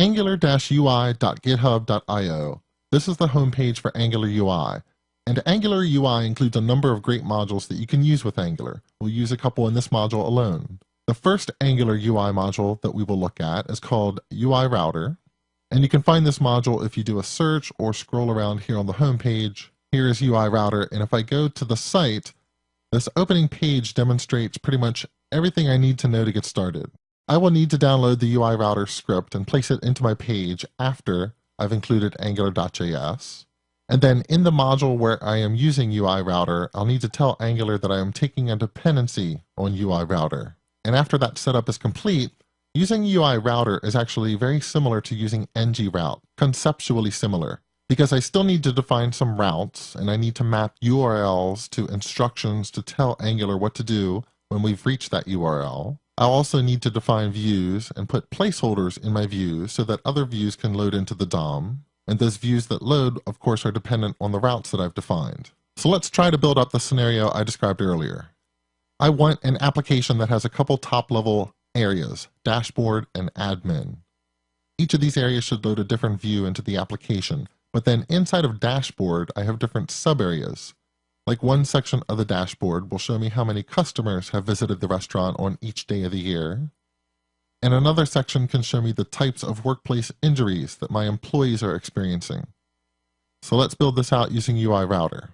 angular-ui.github.io. This is the homepage for Angular UI. And Angular UI includes a number of great modules that you can use with Angular. We'll use a couple in this module alone. The first Angular UI module that we will look at is called UI Router. And you can find this module if you do a search or scroll around here on the homepage. Here is UI Router, and if I go to the site, this opening page demonstrates pretty much everything I need to know to get started. I will need to download the UI Router script and place it into my page after I've included Angular.js. And then in the module where I am using UI Router, I'll need to tell Angular that I am taking a dependency on UI Router. And after that setup is complete, using UI Router is actually very similar to using ng-route, conceptually similar, because I still need to define some routes and I need to map URLs to instructions to tell Angular what to do when we've reached that URL. I'll also need to define views and put placeholders in my views so that other views can load into the DOM. And those views that load, of course, are dependent on the routes that I've defined. So let's try to build up the scenario I described earlier. I want an application that has a couple top-level areas, dashboard and admin. Each of these areas should load a different view into the application, but then inside of dashboard, I have different sub-areas. Like one section of the dashboard will show me how many customers have visited the restaurant on each day of the year. And another section can show me the types of workplace injuries that my employees are experiencing. So let's build this out using UI Router.